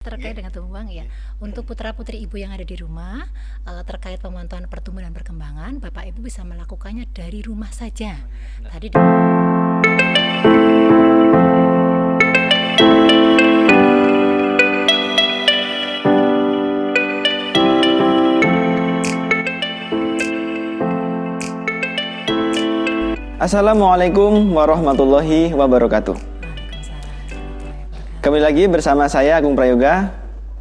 Terkait dengan tumbuh kembang ya, untuk putra-putri ibu yang ada di rumah, terkait pemantauan pertumbuhan dan perkembangan, Bapak Ibu bisa melakukannya dari rumah saja. Tadi Assalamualaikum warahmatullahi wabarakatuh. Kembali lagi bersama saya Agung Prayoga,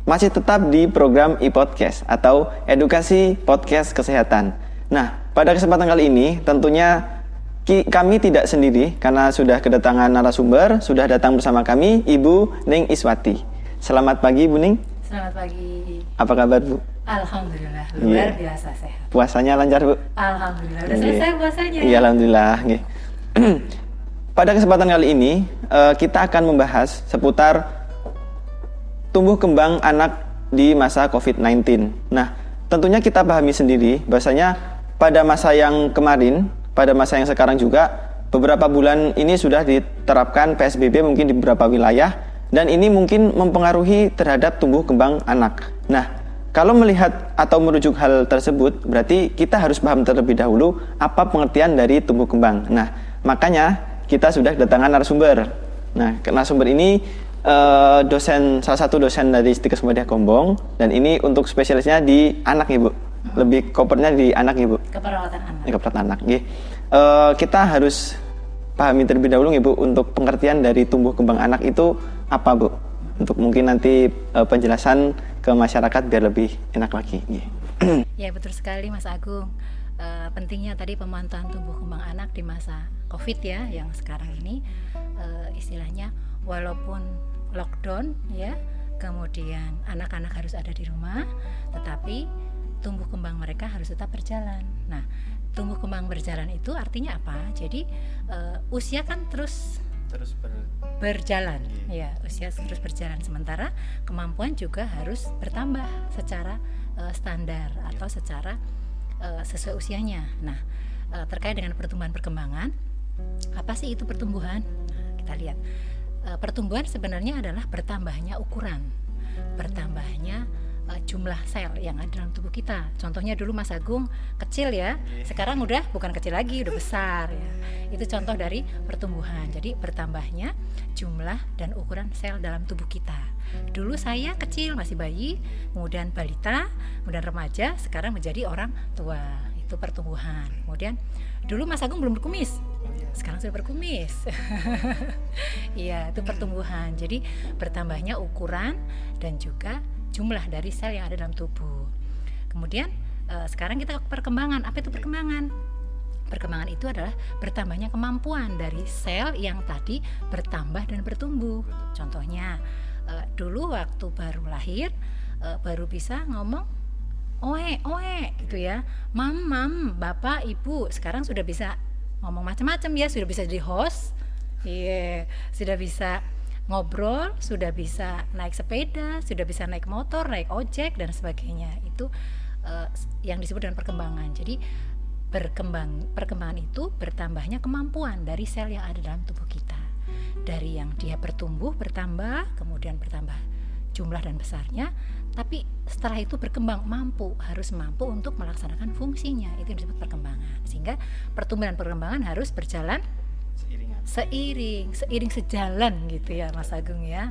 masih tetap di program e-podcast atau edukasi podcast kesehatan. Nah, pada kesempatan kali ini tentunya kami tidak sendiri karena sudah kedatangan narasumber, sudah datang bersama kami Ibu Ning Iswati. Selamat pagi Bu Ning. Selamat pagi. Apa kabar Bu? Alhamdulillah, luar biasa sehat. Puasanya lancar Bu? Alhamdulillah, udah selesai puasanya. Iya, alhamdulillah. Pada kesempatan kali ini kita akan membahas seputar tumbuh kembang anak di masa COVID-19. Nah, tentunya kita pahami sendiri bahwasanya pada masa yang kemarin, pada masa yang sekarang juga beberapa bulan ini sudah diterapkan PSBB mungkin di beberapa wilayah dan ini mungkin mempengaruhi terhadap tumbuh kembang anak. Nah, kalau melihat atau merujuk hal tersebut, berarti kita harus paham terlebih dahulu apa pengertian dari tumbuh kembang. Nah, makanya kita sudah kedatangan narasumber. Nah, narasumber ini salah satu dosen dari Stikes Muhammadiyah Gombong, dan ini untuk spesialisnya di anak Ibu. Lebih covernya di anak Ibu. Keperawatan anak. Keperawatan anak. Kita harus pahami terlebih dahulu Ibu untuk pengertian dari tumbuh kembang anak itu apa Bu? Untuk mungkin nanti penjelasan ke masyarakat biar lebih enak lagi. Ya, betul sekali Mas Agung. Pentingnya tadi pemantauan tumbuh kembang anak di masa COVID ya, yang sekarang ini istilahnya walaupun lockdown ya, kemudian anak-anak harus ada di rumah, tetapi tumbuh kembang mereka harus tetap berjalan. Nah, tumbuh kembang berjalan itu artinya apa? Jadi usia kan terus berjalan ya, usia terus berjalan, sementara kemampuan juga harus bertambah secara standar atau secara sesuai usianya. Nah, terkait dengan pertumbuhan perkembangan, apa sih itu pertumbuhan? Nah, kita lihat pertumbuhan sebenarnya adalah bertambahnya ukuran, bertambahnya jumlah sel yang ada dalam tubuh kita. Contohnya dulu Mas Agung kecil ya, sekarang udah bukan kecil lagi, udah besar ya. Itu contoh dari pertumbuhan. Jadi bertambahnya jumlah dan ukuran sel dalam tubuh kita. Dulu saya kecil, masih bayi, kemudian balita, kemudian remaja, sekarang menjadi orang tua. Itu pertumbuhan. Kemudian dulu Mas Agung belum berkumis, sekarang sudah berkumis. Iya, itu pertumbuhan. Jadi bertambahnya ukuran dan juga jumlah dari sel yang ada dalam tubuh. Kemudian sekarang kita ke perkembangan. Apa itu perkembangan? Perkembangan itu adalah bertambahnya kemampuan dari sel yang tadi bertambah dan bertumbuh. Contohnya dulu waktu baru lahir baru bisa ngomong oe gitu ya, mam, bapak, ibu. Sekarang sudah bisa ngomong macam-macam ya, sudah bisa jadi host, sudah bisa ngobrol, sudah bisa naik sepeda, sudah bisa naik motor, naik ojek dan sebagainya. Itu yang disebut dengan perkembangan. Jadi perkembangan itu bertambahnya kemampuan dari sel yang ada dalam tubuh kita. Dari yang dia bertumbuh, bertambah, kemudian bertambah jumlah dan besarnya, tapi setelah itu berkembang, harus mampu untuk melaksanakan fungsinya. Itu yang disebut perkembangan. Sehingga pertumbuhan dan perkembangan harus berjalan seiring sejalan gitu ya Mas Agung ya.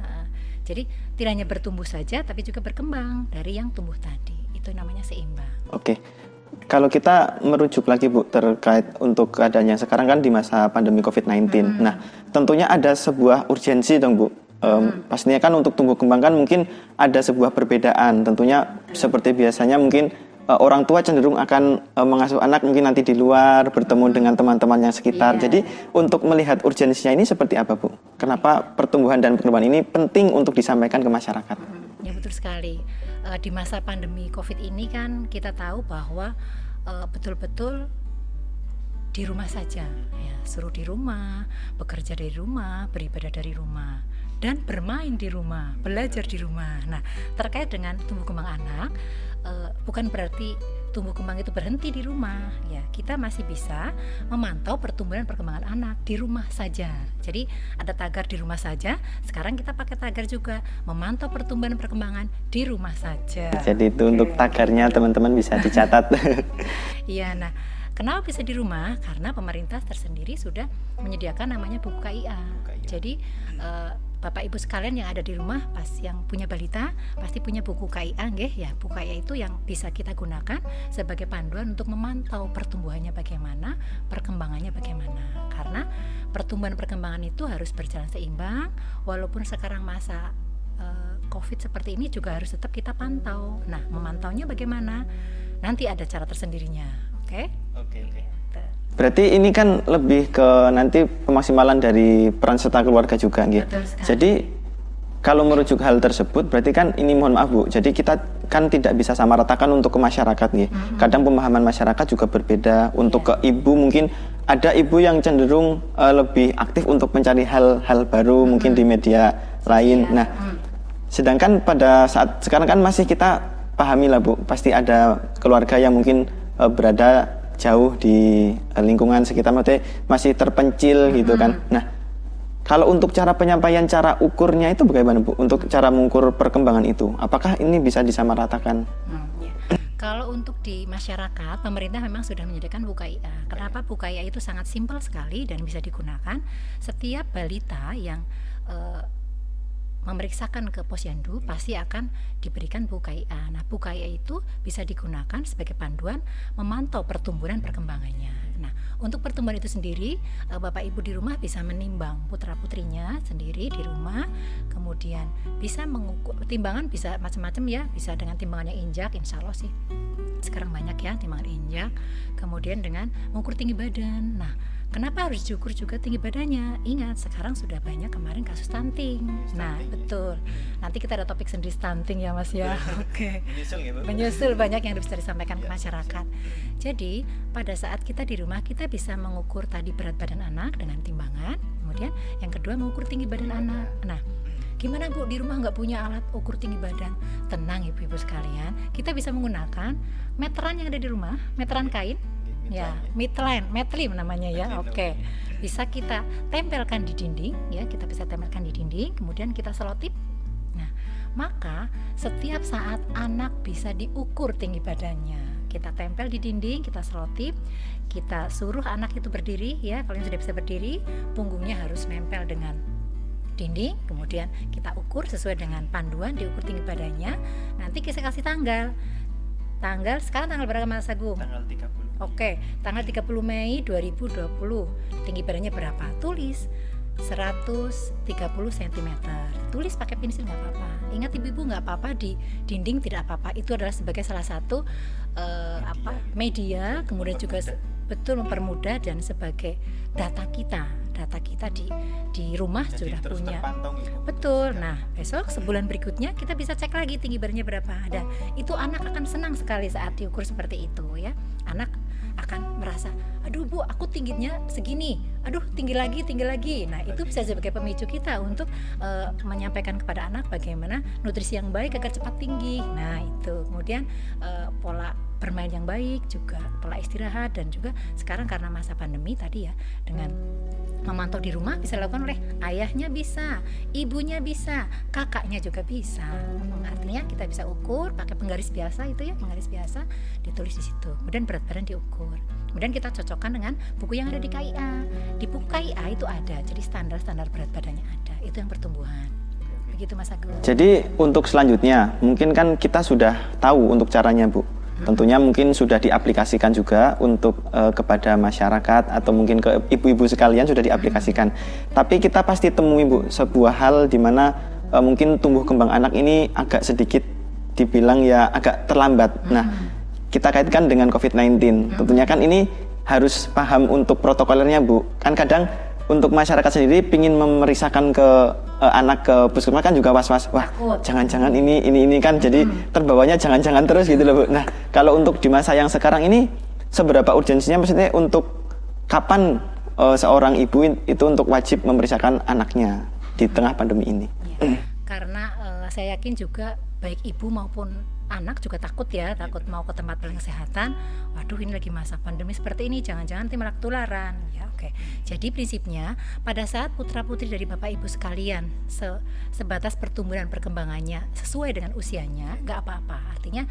Jadi tidak hanya bertumbuh saja tapi juga berkembang dari yang tumbuh tadi. Itu namanya seimbang. Oke. Kalau kita merujuk lagi Bu terkait untuk keadaan yang sekarang kan di masa pandemi COVID-19. Nah, tentunya ada sebuah urgensi dong Bu. Pastinya kan untuk tumbuh kembang kan mungkin ada sebuah perbedaan. Tentunya seperti biasanya mungkin orang tua cenderung akan mengasuh anak mungkin nanti di luar, bertemu dengan teman-teman yang sekitar. Jadi untuk melihat urgensinya ini seperti apa Bu? Kenapa pertumbuhan dan perkembangan ini penting untuk disampaikan ke masyarakat? Ya, betul sekali. Di masa pandemi COVID ini kan kita tahu bahwa betul-betul di rumah saja ya, suruh di rumah, bekerja dari rumah, beribadah dari rumah. dan bermain di rumah, belajar di rumah. Nah, terkait dengan tumbuh kembang anak, bukan berarti tumbuh kembang itu berhenti di rumah ya, kita masih bisa memantau pertumbuhan perkembangan anak di rumah saja. Jadi ada tagar di rumah saja, sekarang kita pakai tagar juga memantau pertumbuhan perkembangan di rumah saja. Jadi itu untuk tagarnya teman-teman bisa dicatat. Iya, nah kenapa bisa di rumah? Karena pemerintah tersendiri sudah menyediakan namanya buku KIA. Jadi Bapak Ibu sekalian yang ada di rumah, pas yang punya balita pasti punya buku KIA, nggih ya. Buku KIA itu yang bisa kita gunakan sebagai panduan untuk memantau pertumbuhannya bagaimana, perkembangannya bagaimana. Karena pertumbuhan perkembangan itu harus berjalan seimbang, walaupun sekarang masa COVID seperti ini juga harus tetap kita pantau. Nah, memantaunya bagaimana? Nanti ada cara tersendirinya, oke? Oke. Berarti ini kan lebih ke nanti pemaksimalan dari peran serta keluarga juga, gitu. Jadi kalau merujuk hal tersebut, berarti kan ini mohon maaf Bu, jadi kita kan tidak bisa sama ratakan untuk ke masyarakat, gitu. Kadang pemahaman masyarakat juga berbeda. Untuk ke ibu mungkin ada ibu yang cenderung lebih aktif untuk mencari hal-hal baru mungkin di media lain. Nah, sedangkan pada saat sekarang kan masih kita pahami lah Bu, pasti ada keluarga yang mungkin berada jauh di lingkungan sekitar, masih terpencil gitu kan. Nah, kalau untuk cara penyampaian, cara ukurnya itu bagaimana Bu? Untuk cara mengukur perkembangan itu, apakah ini bisa disamaratakan? Kalau untuk di masyarakat, pemerintah memang sudah menyediakan buku KIA. Kenapa buku KIA itu sangat simpel sekali dan bisa digunakan setiap balita yang memeriksakan ke posyandu pasti akan diberikan buku KIA. Nah, buku KIA itu bisa digunakan sebagai panduan memantau pertumbuhan perkembangannya. Nah, untuk pertumbuhan itu sendiri, Bapak Ibu di rumah bisa menimbang putra-putrinya sendiri di rumah, kemudian bisa mengukur, timbangan bisa macam-macam ya, bisa dengan timbangan yang injak, insya Allah sih sekarang banyak ya timbangan injak, kemudian dengan mengukur tinggi badan. Nah, kenapa harus diukur juga tinggi badannya? Ingat, sekarang sudah banyak kemarin kasus stunting. Nah, betul. Nanti kita ada topik sendiri stunting ya Mas ya. Oke. Menyusul banyak yang bisa disampaikan ke masyarakat. Jadi, pada saat kita di rumah kita bisa mengukur tadi berat badan anak dengan timbangan. Kemudian yang kedua mengukur tinggi badan anak. Nah, gimana Bu, di rumah nggak punya alat ukur tinggi badan? Tenang Ibu-ibu sekalian, kita bisa menggunakan meteran yang ada di rumah, meteran kain. Ya, metlim namanya ya. Oke. Bisa kita tempelkan di dinding ya, kita bisa tempelkan di dinding, kemudian kita selotip. Nah, maka setiap saat anak bisa diukur tinggi badannya. Kita tempel di dinding, kita selotip, kita suruh anak itu berdiri ya, kalau yang sudah bisa berdiri, punggungnya harus nempel dengan dinding, kemudian kita ukur sesuai dengan panduan, diukur tinggi badannya. Nanti kita kasih tanggal sekarang tanggal berapa Mas Agung? Tanggal 30. Oke, tanggal 30 Mei 2020. Tinggi badannya berapa? Tulis 130 cm. Tulis pakai pensil nggak apa-apa. Ingat ibu-ibu, nggak apa-apa di dinding, tidak apa-apa. Itu adalah sebagai salah satu media, kemudian juga betul mempermudah dan sebagai data kita di rumah. Jadi sudah punya betul. Nah, besok sebulan berikutnya kita bisa cek lagi tinggi badannya berapa. Dan itu anak akan senang sekali saat diukur seperti itu ya. Anak akan merasa, aduh Bu, aku tingginya segini, aduh tinggi lagi. Nah, itu bisa sebagai pemicu kita untuk menyampaikan kepada anak bagaimana nutrisi yang baik agar cepat tinggi. Nah, itu kemudian pola bermain yang baik, juga pola istirahat, dan juga sekarang karena masa pandemi tadi ya, dengan memantau di rumah bisa dilakukan oleh ayahnya, bisa ibunya, bisa kakaknya juga bisa. Artinya kita bisa ukur pakai penggaris biasa itu ya, penggaris biasa ditulis di situ, kemudian berat badan diukur, kemudian kita cocokkan dengan buku yang ada di KIA. Di buku KIA itu ada, jadi standar berat badannya ada, itu yang pertumbuhan. Begitu Mas Agung. Jadi untuk selanjutnya mungkin kan kita sudah tahu untuk caranya Bu. Tentunya mungkin sudah diaplikasikan juga untuk kepada masyarakat atau mungkin ke ibu-ibu sekalian sudah diaplikasikan. Tapi kita pasti temui Bu sebuah hal di mana mungkin tumbuh kembang anak ini agak sedikit dibilang ya agak terlambat. Nah, kita kaitkan dengan COVID-19. Tentunya kan ini harus paham untuk protokolernya Bu. Kan kadang untuk masyarakat sendiri pingin memeriksakan ke anak ke puskesmas kan juga was-was, wah jangan-jangan ini kan, jadi terbawanya jangan-jangan terus gitu loh Bu. Nah, kalau untuk di masa yang sekarang ini seberapa urgensinya, maksudnya untuk kapan seorang ibu itu untuk wajib memeriksakan anaknya? di tengah pandemi ini. Ya, karena saya yakin juga baik ibu maupun anak juga takut mau ke tempat pelayanan kesehatan. Waduh, ini lagi masa pandemi seperti ini, jangan-jangan nanti malah ketularan. Ya, oke. Jadi prinsipnya pada saat putra-putri dari Bapak Ibu sekalian sebatas pertumbuhan dan perkembangannya sesuai dengan usianya, nggak apa-apa. Artinya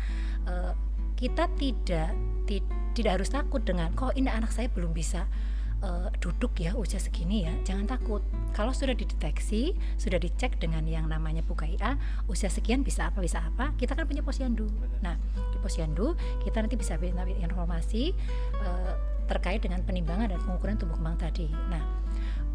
kita tidak harus takut dengan kok ini anak saya belum bisa duduk ya usia segini ya, jangan takut. Kalau sudah dideteksi, sudah dicek dengan yang namanya PUKIA, usia sekian bisa apa, kita kan punya posyandu. Nah, di posyandu kita nanti bisa minta informasi terkait dengan penimbangan dan pengukuran tumbuh kembang tadi. Nah,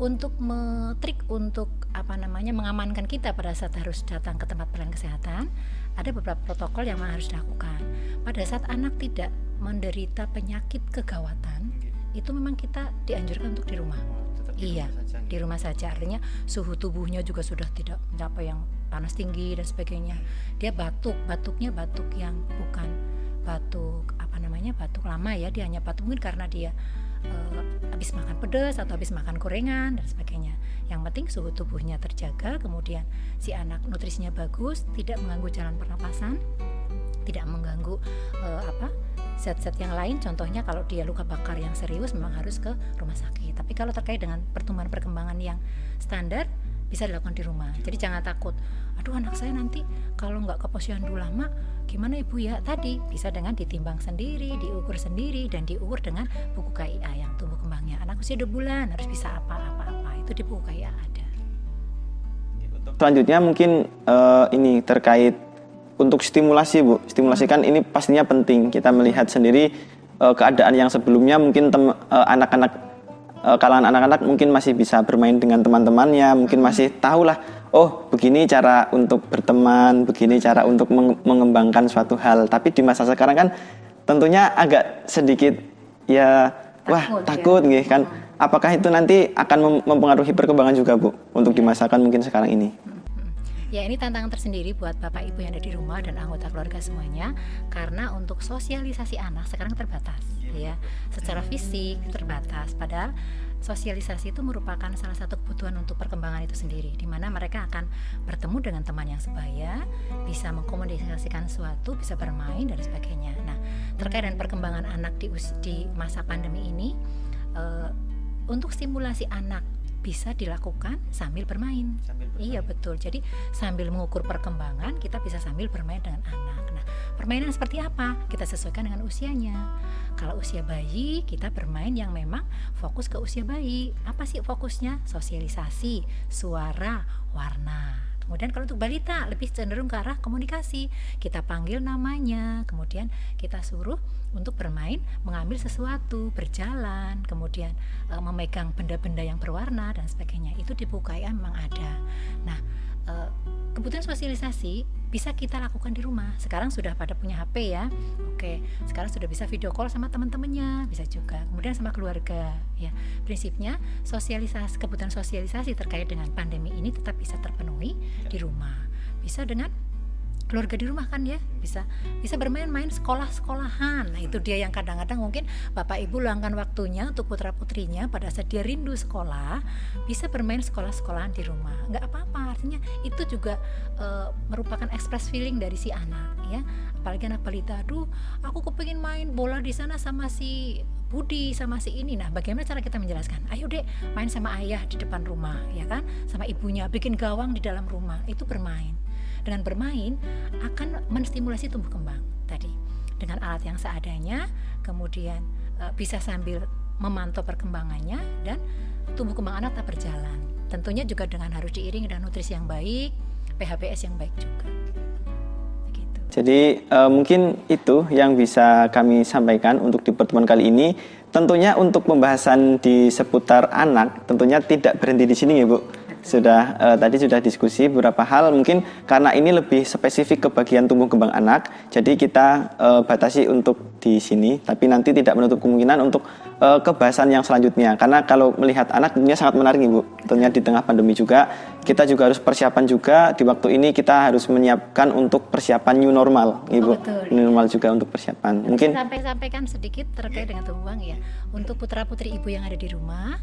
untuk mengamankan kita pada saat harus datang ke tempat pelayanan kesehatan, ada beberapa protokol yang harus dilakukan. Pada saat anak tidak menderita penyakit kegawatan, itu memang kita dianjurkan untuk di rumah. Di rumah saja. Artinya suhu tubuhnya juga sudah tidak mencapai yang panas tinggi dan sebagainya. Dia batuknya batuk yang bukan batuk batuk lama ya, dia hanya batuk mungkin karena dia habis makan pedas atau habis makan gorengan dan sebagainya. Yang penting suhu tubuhnya terjaga, kemudian si anak nutrisinya bagus, tidak mengganggu jalan pernapasan, tidak mengganggu zat-zat yang lain. Contohnya kalau dia luka bakar yang serius memang harus ke rumah sakit. Tapi kalau terkait dengan pertumbuhan perkembangan yang standar bisa dilakukan di rumah. Jadi jangan takut. Aduh, anak saya nanti kalau nggak ke posyandu lama gimana ibu ya? Tadi bisa dengan ditimbang sendiri, diukur sendiri, dan diukur dengan buku KIA yang tumbuh kembangnya. Anak usia 2 bulan harus bisa apa. Itu di buku KIA ada. Selanjutnya mungkin ini terkait untuk stimulasi, Bu. Stimulasi kan ini pastinya penting. Kita melihat sendiri keadaan yang sebelumnya mungkin kalangan anak-anak mungkin masih bisa bermain dengan teman-temannya, mungkin masih tahulah, oh begini cara untuk berteman, begini cara untuk mengembangkan suatu hal. Tapi di masa sekarang kan tentunya agak sedikit takut gitu kan. Apakah itu nanti akan mempengaruhi perkembangan juga, Bu, untuk di masa kan mungkin sekarang ini? Ya, ini tantangan tersendiri buat Bapak Ibu yang ada di rumah dan anggota keluarga semuanya, karena untuk sosialisasi anak sekarang terbatas ya. Secara fisik terbatas, padahal sosialisasi itu merupakan salah satu kebutuhan untuk perkembangan itu sendiri, di mana mereka akan bertemu dengan teman yang sebaya, bisa mengkomunikasikan sesuatu, bisa bermain dan sebagainya. Nah, terkait dengan perkembangan anak di masa pandemi ini, untuk stimulasi anak bisa dilakukan sambil bermain. Iya, betul. Jadi sambil mengukur perkembangan, kita bisa sambil bermain dengan anak. Nah, permainan seperti apa? Kita sesuaikan dengan usianya. Kalau usia bayi, kita bermain yang memang fokus ke usia bayi. Apa sih fokusnya? Sosialisasi, suara, warna. Kemudian kalau untuk balita lebih cenderung ke arah komunikasi. Kita panggil namanya, kemudian kita suruh untuk bermain, mengambil sesuatu, berjalan, kemudian memegang benda-benda yang berwarna dan sebagainya. Itu di buku KIA memang ada. Nah, kebutuhan sosialisasi bisa kita lakukan di rumah. Sekarang sudah pada punya HP ya. Oke, sekarang sudah bisa video call sama teman-temannya, bisa juga. Kemudian sama keluarga ya. Prinsipnya kebutuhan sosialisasi terkait dengan pandemi ini tetap bisa terpenuhi di rumah. Bisa dengan keluarga di rumah kan ya, bisa bermain-main sekolah-sekolahan. Nah, itu dia yang kadang-kadang mungkin Bapak Ibu luangkan waktunya untuk putra-putrinya pada saat dia rindu sekolah, bisa bermain sekolah-sekolahan di rumah. Nggak apa-apa, artinya itu juga merupakan express feeling dari si anak ya. Apalagi anak balita, aduh aku kepengin main bola di sana sama si Budi, sama si ini. Nah, bagaimana cara kita menjelaskan? Ayo dek, main sama ayah di depan rumah ya kan, sama ibunya, bikin gawang di dalam rumah. Itu bermain. Dengan bermain akan menstimulasi tumbuh kembang tadi dengan alat yang seadanya, kemudian bisa sambil memantau perkembangannya dan tumbuh kembang anak tetap berjalan. Tentunya juga dengan harus diiringi dengan nutrisi yang baik, PHBS yang baik juga. Begitu. Jadi mungkin itu yang bisa kami sampaikan untuk di pertemuan kali ini. Tentunya untuk pembahasan di seputar anak tentunya tidak berhenti di sini ya, Bu. Tadi sudah diskusi beberapa hal, mungkin karena ini lebih spesifik ke bagian tumbuh kembang anak, jadi kita batasi untuk di sini, tapi nanti tidak menutup kemungkinan untuk kebahasan yang selanjutnya. Karena kalau melihat anak tentunya sangat menarik Ibu. Tentunya di tengah pandemi juga kita juga harus persiapan juga di waktu ini kita harus menyiapkan untuk persiapan new normal Ibu. Betul. New normal juga untuk persiapan. Mungkin sampaikan sedikit terkait dengan tumbuh kembang ya. Untuk putra-putri ibu yang ada di rumah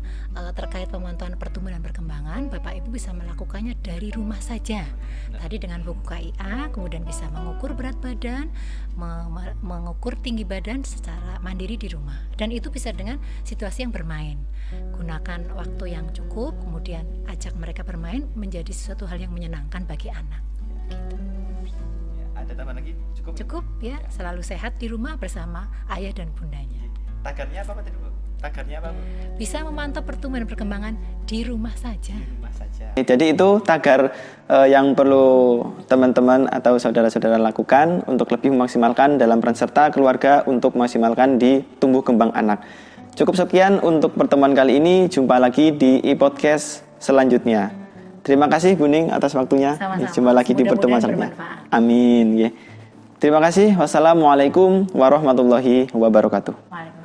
terkait pemantauan pertumbuhan dan perkembangan, Bapak Ibu bisa melakukannya dari rumah saja. Tadi dengan buku KIA, kemudian bisa mengukur berat badan, mengukur tinggi badan secara mandiri di rumah. Dan itu bisa dengan situasi yang bermain. Gunakan waktu yang cukup, kemudian ajak mereka bermain menjadi sesuatu hal yang menyenangkan bagi anak. Gitu. Ada tambahan lagi? Cukup ya, selalu sehat di rumah bersama ayah dan bundanya. Tagarnya apa tadi Bu? Tagarnya apa Bu? Bisa memantau pertumbuhan dan perkembangan di rumah saja. Jadi itu tagar yang perlu teman-teman atau saudara-saudara lakukan untuk lebih memaksimalkan dalam peran serta keluarga untuk memaksimalkan di tumbuh kembang anak. Cukup sekian untuk pertemuan kali ini. Jumpa lagi di e-podcast selanjutnya. Terima kasih Bu Ning atas waktunya. Sama-sama. Jumpa lagi di pertemuan selanjutnya. Bermanfaat. Amin. Terima kasih. Wassalamualaikum warahmatullahi wabarakatuh. Waalaikumsalam.